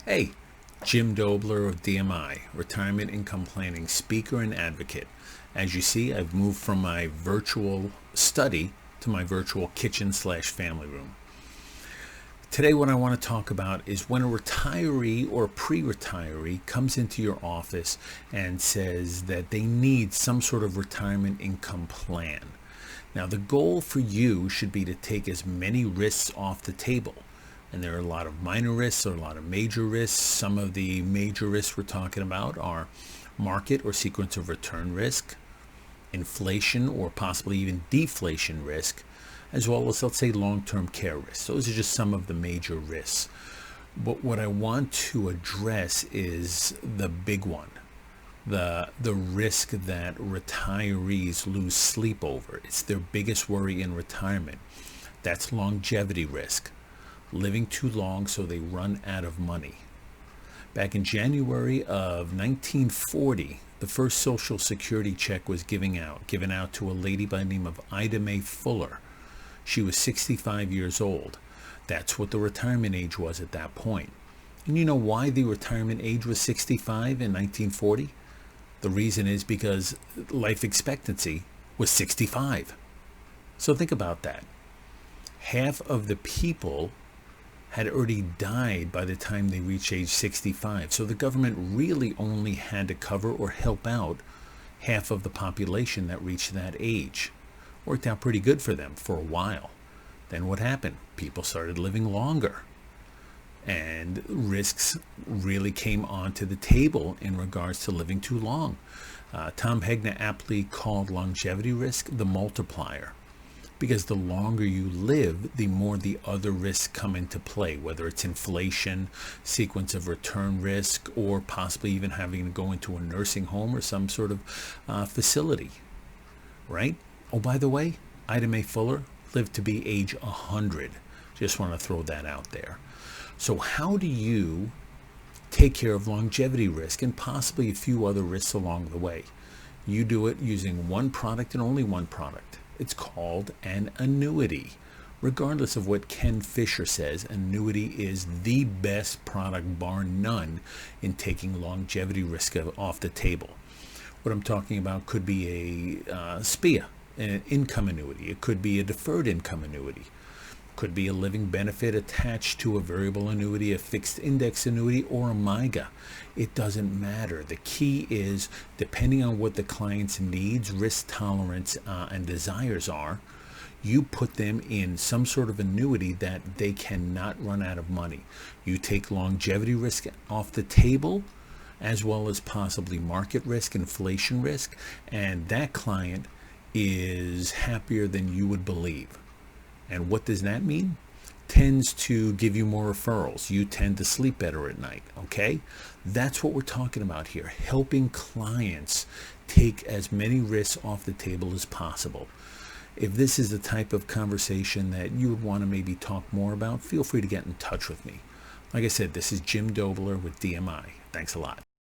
Hey, Jim Dobler of DMI, Retirement Income Planning speaker and advocate. As you see, I've moved from my virtual study to my virtual kitchen/family room. Today, what I want to talk about is when a retiree or pre-retiree comes into your office and says that they need some sort of retirement income plan. Now, the goal for you should be to take as many risks off the table. And there are a lot of minor risks or a lot of major risks. Some of the major risks we're talking about are market or sequence of return risk, inflation or possibly even deflation risk, as well as, let's say, long-term care risks. Those are just some of the major risks. But what I want to address is the big one, the risk that retirees lose sleep over. It's their biggest worry in retirement. That's longevity risk. Living too long so they run out of money. Back in January of 1940, the first Social Security check was given out to a lady by the name of Ida Mae Fuller. She was 65 years old. That's what the retirement age was at that point. And you know why the retirement age was 65 in 1940? The reason is because life expectancy was 65. So think about that. Half of the people had already died by the time they reached age 65. So the government really only had to cover or help out half of the population that reached that age. Worked out pretty good for them for a while. Then what happened? People started living longer. And risks really came onto the table in regards to living too long. Tom Hegna aptly called longevity risk the multiplier, because the longer you live, the more the other risks come into play, whether it's inflation, sequence of return risk, or possibly even having to go into a nursing home or some sort of facility, right? Oh, by the way, Ida Mae Fuller lived to be age 100. Just want to throw that out there. So how do you take care of longevity risk and possibly a few other risks along the way? You do it using one product and only one product. It's called an annuity. Regardless of what Ken Fisher says, annuity is the best product, bar none, in taking longevity risk off the table. What I'm talking about could be a SPIA, an income annuity. It could be a deferred income annuity. Could be a living benefit attached to a variable annuity, a fixed index annuity, or a MIGA. It doesn't matter. The key is, depending on what the client's needs, risk tolerance, and desires are, you put them in some sort of annuity that they cannot run out of money. You take longevity risk off the table, as well as possibly market risk, inflation risk, and that client is happier than you would believe. And what does that mean? Tends to give you more referrals. You tend to sleep better at night, okay? That's what we're talking about here, helping clients take as many risks off the table as possible. If this is the type of conversation that you would want to maybe talk more about, feel free to get in touch with me. Like I said, this is Jim Dobler with DMI. Thanks a lot.